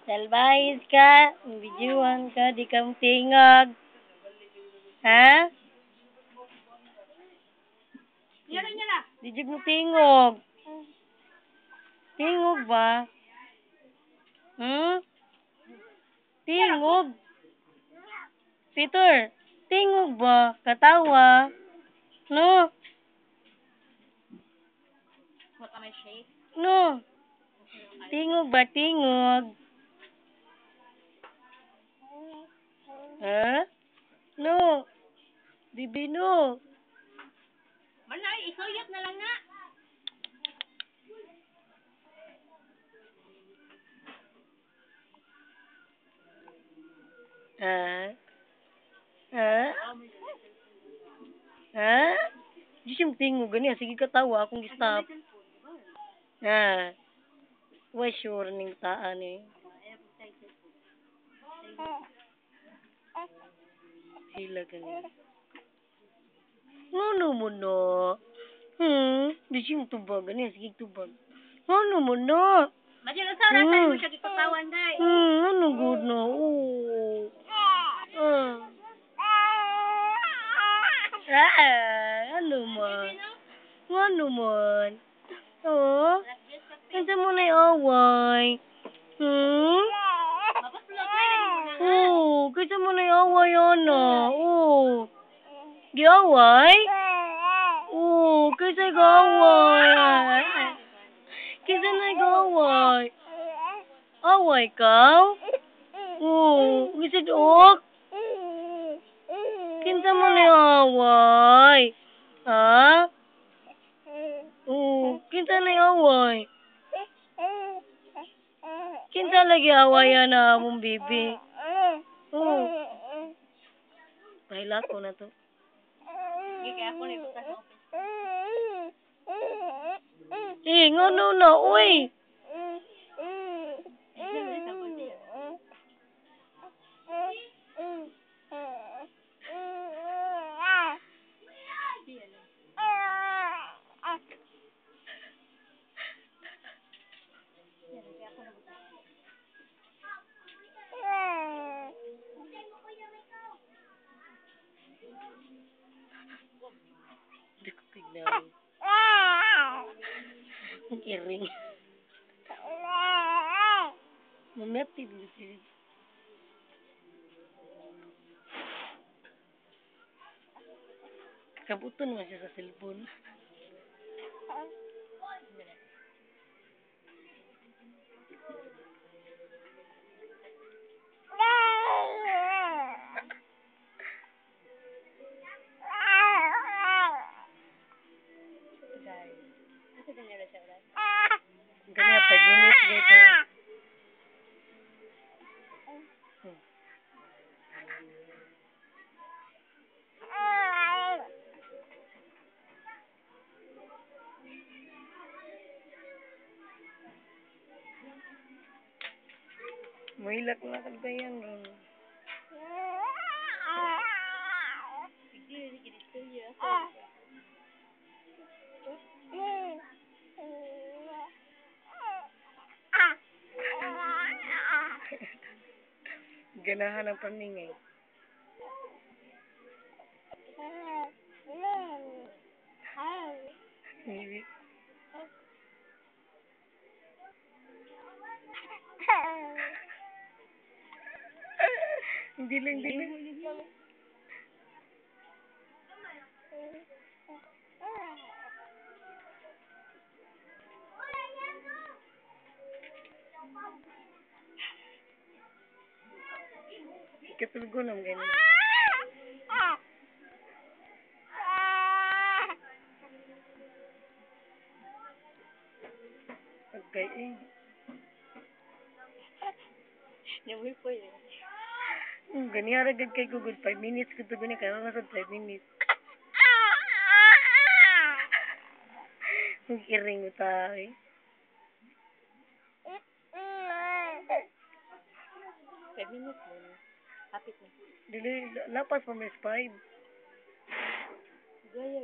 Salbayis ka, bidyuhan ka, di ka tingog. Ha? Di mo tingog. Tingog ba? Hmm? Tingog. Peter, tingog ba? Katawa. No? No. Tingog ba? Tingog. Ha? No. Bibi, no. Manay, isuyot na lang na. Ha? Ha? Ha? Di siya tingog gani. Sige katawa. Akong gistop. Ha? Why sure ning taan eh. Sila gani. Ano mo no? Di siya tubag gani. Sige tubag. Ano mo no? Madyan ang sarang tayo mo siya kipatawan, day. Ano good no? Ano man? Ano man? Oh? Kansa mo na away? Mapasulog na lang muna. Kansa mo na away ano? Giaway? Kansa gaway? Kansa na gaway? Away ka? Gisid ok? Kinsa mo na away? Ha? Kinsa na away? Kinsa lagi awayan na among bibi? Pahila ko na to. Sige, kaya ako na ibukas sa office. Ngano na, uy! Hindi ko tignan. Ang iring. Mamati din siya. Kabuto naman siya sa cellphone. Ganyan, 5 minutes later. Mahilak na kagayan ron. Ganahan ang paningay. Maybe. Diling. Katulgo naman ganyan. Okay eh. Namoy po yun. Ganyan agad kay Google. 5 minutes ko ito ganyan. Kaya nga 5 minutes. Ang iring mo tayo. 5 minutes mo. Hapit na. Dili, lapas pa mes 5. Gaya.